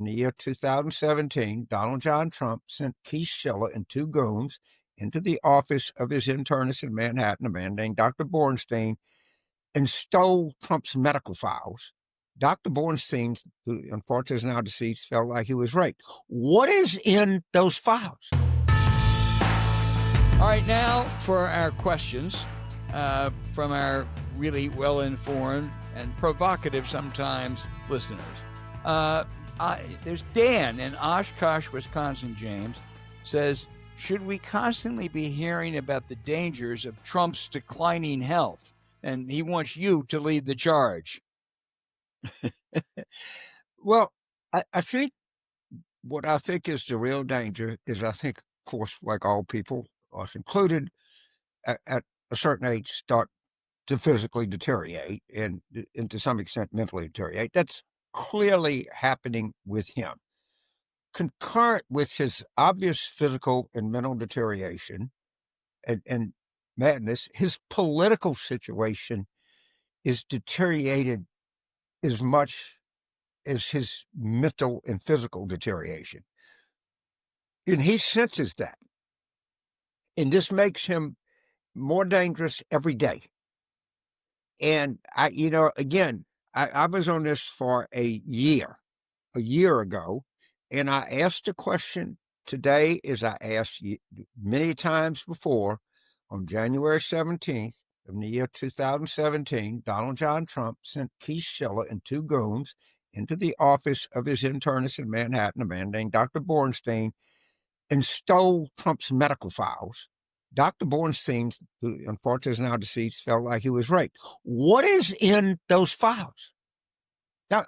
in the year 2017, Donald John Trump sent Keith Schiller and two goons into the office of his internist in Manhattan, a man named Dr. Bornstein, and stole Trump's medical files. Dr. Bornstein, who unfortunately is now deceased, felt like he was raped. What is in those files? All right, now for our questions from our really well-informed and provocative sometimes listeners. There's Dan in Oshkosh, Wisconsin, James, says, should we constantly be hearing about the dangers of Trump's declining health? And he wants you to lead the charge. Well, I think what I think is the real danger is I think, of course, like all people, us included, at a certain age start to physically deteriorate and to some extent mentally deteriorate. That's clearly happening with him. Concurrent with his obvious physical and mental deterioration and madness, his political situation is deteriorated as much as his mental and physical deterioration. And he senses that. And this makes him more dangerous every day. And I was on this for a year ago, and I asked the question today, as I asked many times before, on January 17th of the year 2017, Donald John Trump sent Keith Schiller and two goons into the office of his internist in Manhattan, a man named Dr. Bornstein, and stole Trump's medical files. Dr. Bornstein, who unfortunately is now deceased, felt like he was raped. What is in those files? Now,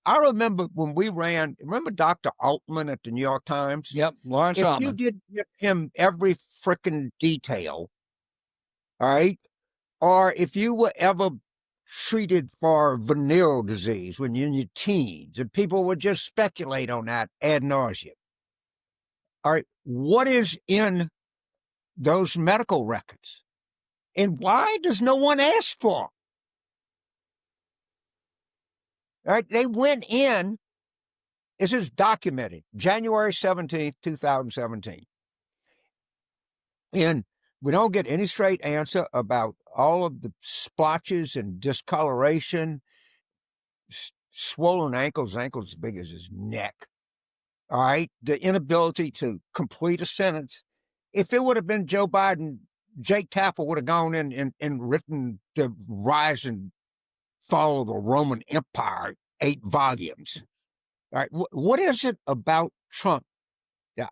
I remember when we remember Dr. Altman at the New York Times? Yep, Lawrence If Altman. you did give him every frickin' detail, all right, or if you were ever treated for venereal disease when you're in your teens, and people would just speculate on that ad nauseum. All right, what is in those medical records? And why does no one ask for them? All right, they went in, this is documented, January 17th, 2017. And we don't get any straight answer about all of the splotches and discoloration, swollen ankles as big as his neck. All right, the inability to complete a sentence. If it would have been Joe Biden, Jake Tapper would have gone in and written The Rise and Fall of the Roman Empire, 8 volumes. All right, what is it about Trump? Yeah,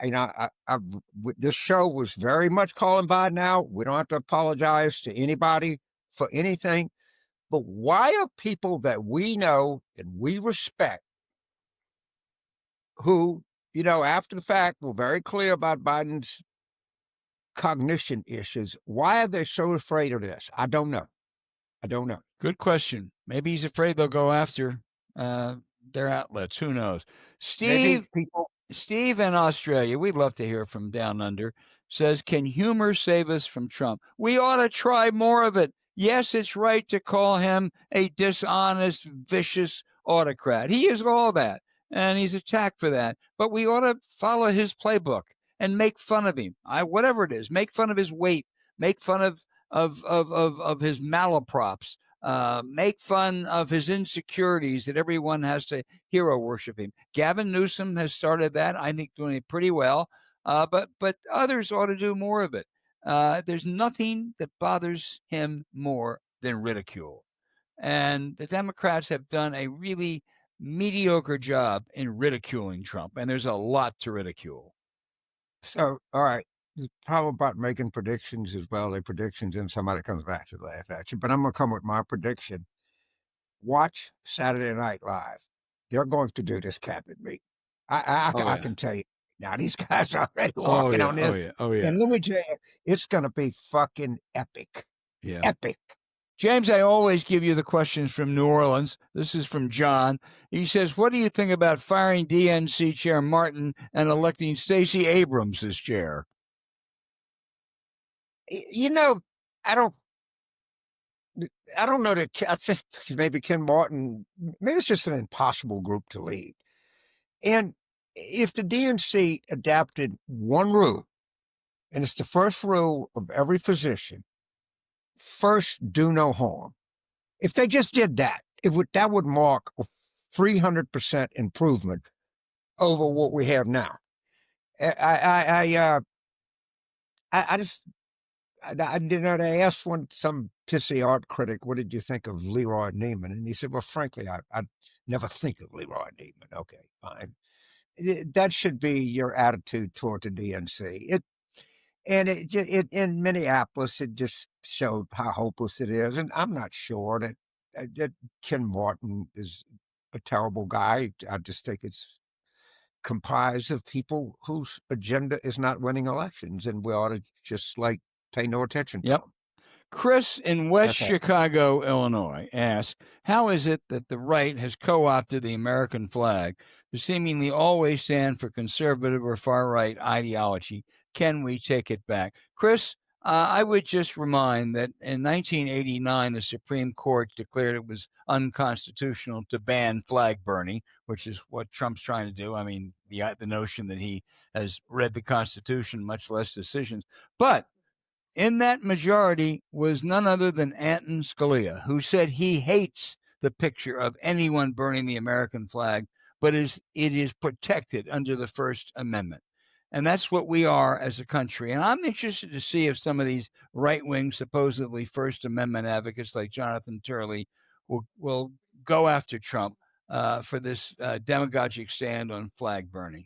this show was very much calling by now. We don't have to apologize to anybody for anything. But why are people that we know and we respect, who, after the fact, were very clear about Biden's cognition issues, why are they so afraid of this? I don't know. Good question. Maybe he's afraid they'll go after their outlets. Who knows? Steve in Australia, we'd love to hear from down under, says, can humor save us from Trump? We ought to try more of it. Yes, it's right to call him a dishonest, vicious autocrat. He is all that, and he's attacked for that. But we ought to follow his playbook and make fun of him. Whatever it is, make fun of his weight, make fun of his malaprops, make fun of his insecurities that everyone has to hero worship him. Gavin Newsom has started that, I think, doing it pretty well. But others ought to do more of it. There's nothing that bothers him more than ridicule. And the Democrats have done a really mediocre job in ridiculing Trump, and there's a lot to ridicule. So, all right, the problem about making predictions as well, predictions, and somebody comes back to laugh at you. But I'm going to come with my prediction. Watch Saturday Night Live. They're going to do this cabinet meeting. I can tell you. Now, these guys are already walking on this. Oh, yeah. And let me tell you, it's going to be fucking epic. Yeah. Epic. James, I always give you the questions from New Orleans. This is from John. He says, what do you think about firing DNC Chair Martin and electing Stacey Abrams as chair? I don't know that. I think maybe Ken Martin, maybe it's just an impossible group to lead. And if the DNC adapted one rule, and it's the first rule of every physician, first, do no harm. If they just did that, that would mark a 300% improvement over what we have now. I they asked some pissy art critic, what did you think of Leroy Neiman? And he said, well, frankly, I'd never think of Leroy Neiman. Okay, fine. That should be your attitude toward the DNC. It in Minneapolis, it just showed how hopeless it is. And I'm not sure that Ken Martin is a terrible guy. I just think it's comprised of people whose agenda is not winning elections, and we ought to just pay no attention to them. Chris in West Chicago, Illinois, asks, how is it that the right has co-opted the American flag to seemingly always stand for conservative or far-right ideology? Can we take it back? Chris, I would just remind that in 1989, the Supreme Court declared it was unconstitutional to ban flag burning, which is what Trump's trying to do. I mean, the notion that he has read the Constitution, much less decisions. But in that majority was none other than Anton Scalia, who said he hates the picture of anyone burning the American flag, but it is protected under the First Amendment. And that's what we are as a country. And I'm interested to see if some of these right-wing, supposedly First Amendment advocates like Jonathan Turley will go after Trump for this demagogic stand on flag burning.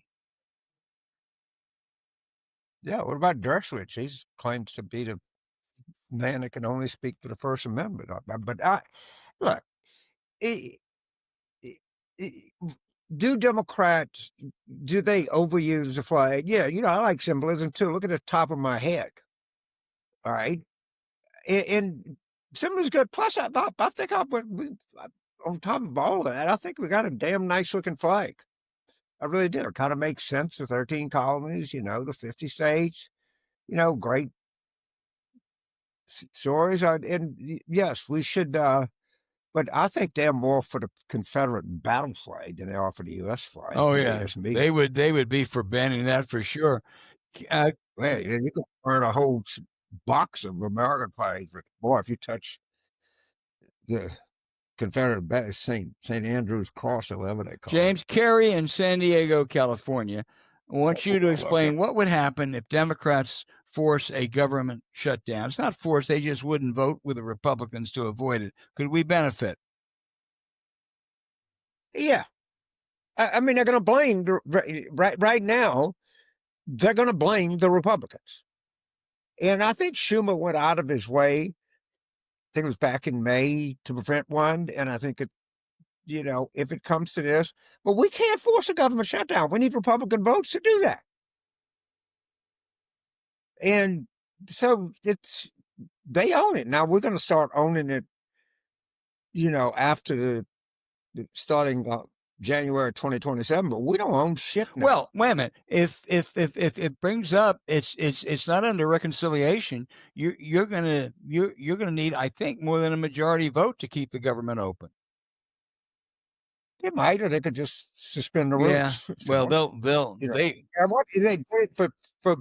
Yeah, what about Dershowitz? He claims to be the man that can only speak for the First Amendment. But look, do Democrats, do they overuse the flag? Yeah, I like symbolism too. Look at the top of my head. All right. And symbolism good. Plus, I think on top of all of that, I think we got a damn nice looking flag. I really do. It kind of makes sense. The 13 colonies, the 50 states, great stories. And yes, we should, but I think they're more for the Confederate battle flag than they are for the U.S. flag. Oh yeah, they would be for banning that for sure. Well, you can burn a whole box of American flags, but boy, if you touch the Confederate St. Andrew's Cross, or whatever they call James Carey in San Diego, California, I want you to explain what would happen if Democrats force a government shutdown. It's not forced; they just wouldn't vote with the Republicans to avoid it. Could we benefit? Yeah, I mean, they're going to blame right now. They're going to blame the Republicans, and I think Schumer went out of his way. I think it was back in May to prevent one, and I think if it comes to this, but we can't force a government shutdown. We need Republican votes to do that. And so they own it. Now we're going to start owning it, after starting January 2027, but we don't own shit now. Well, wait a minute. If it brings up it's not under reconciliation, you're gonna need, I think, more than a majority vote to keep the government open. They might, or they could just suspend the rules. Yeah. Well, they for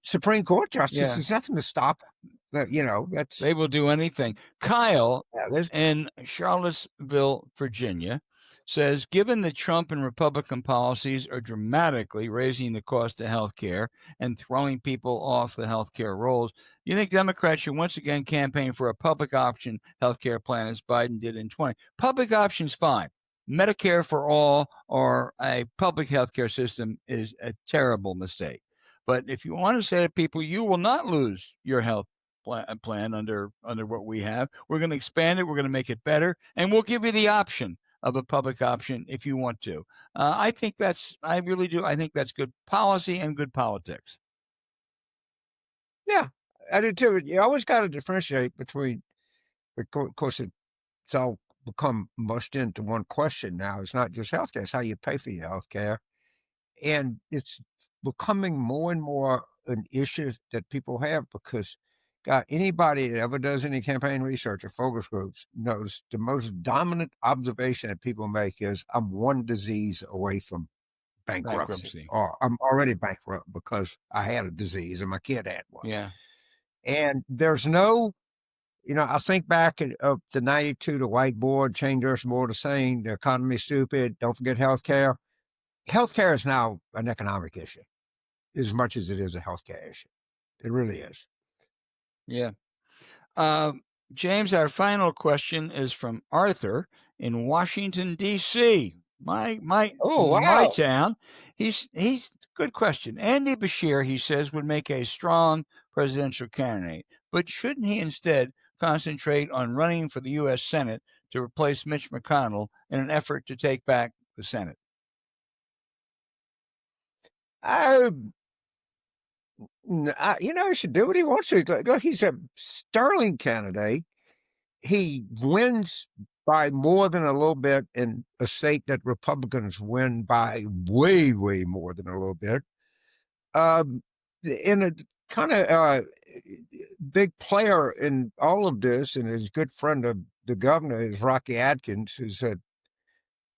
Supreme Court justice. There's nothing to stop that. They will do anything. Kyle in Charlottesville, Virginia, says, given that Trump and Republican policies are dramatically raising the cost of health care and throwing people off the health care rolls, you think Democrats should once again campaign for a public option health care plan as Biden did in 2020? Public option's fine. Medicare for all or a public health care system is a terrible mistake. But if you want to say to people, you will not lose your health plan under what we have, we're going to expand it, we're going to make it better, and we'll give you the option of a public option if you want to. I really do. I think that's good policy and good politics. Yeah, I do too. You always got to differentiate between, of course, it's all become mushed into one question now. It's not just healthcare; it's how you pay for your healthcare, and it's becoming more and more an issue that people have because Scott, anybody that ever does any campaign research or focus groups knows the most dominant observation that people make is I'm one disease away from bankruptcy, Bankruptcy. or I'm already bankrupt because I had a disease and my kid had one. Yeah. And there's no, I think back of the 92, the whiteboard, change Earth's board is saying the economy's stupid, don't forget healthcare. Healthcare is now an economic issue as much as it is a healthcare issue. It really is. Yeah. James, our final question is from Arthur in Washington, D.C. My town. He's good question. Andy Bashir, he says, would make a strong presidential candidate, but shouldn't he instead concentrate on running for the U.S. Senate to replace Mitch McConnell in an effort to take back the Senate? He should do what he wants to. Look, he's a sterling candidate. He wins by more than a little bit in a state that Republicans win by way, way more than a little bit. In a kind of big player in all of this, and his good friend of the governor is Rocky Adkins, who's a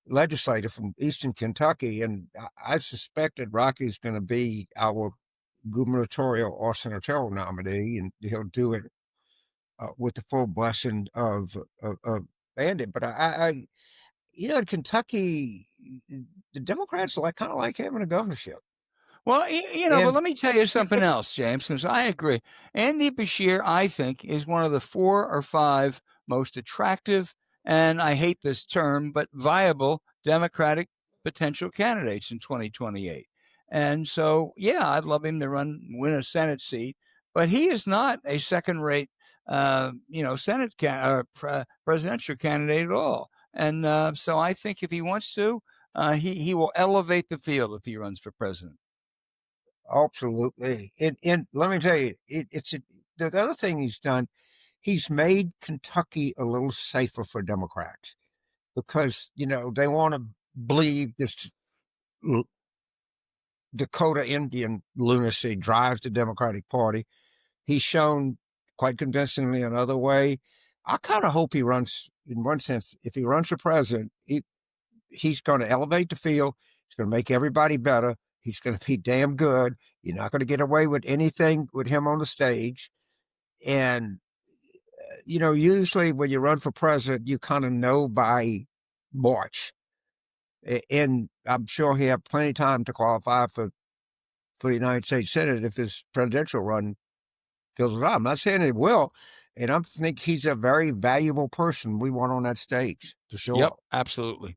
legislator from Eastern Kentucky, and I suspect that Rocky's going to be our gubernatorial or senatorial nominee, and he'll do it with the full blessing of Andy. But in Kentucky, the Democrats kind of like having a governorship. Well, but let me tell you something else, James, because I agree. Andy Bashir, I think, is one of the 4 or 5 most attractive, and I hate this term, but viable Democratic potential candidates in 2028. And so, yeah, I'd love him to win a Senate seat, but he is not a second-rate, Senate presidential candidate at all. And so I think if he wants to, he will elevate the field if he runs for president. Absolutely. And let me tell you, the other thing he's done, he's made Kentucky a little safer for Democrats because, they want to believe this Dakota Indian lunacy drives the Democratic Party. He's shown quite convincingly another way. I kind of hope he runs, in one sense, if he runs for president, he's going to elevate the field. He's going to make everybody better. He's going to be damn good. You're not going to get away with anything with him on the stage. And, usually when you run for president, you kind of know by March. And I'm sure he have plenty of time to qualify for the United States Senate if his presidential run fills it out. I'm not saying it will. And I think he's a very valuable person we want on that stage, for sure. Yep, absolutely.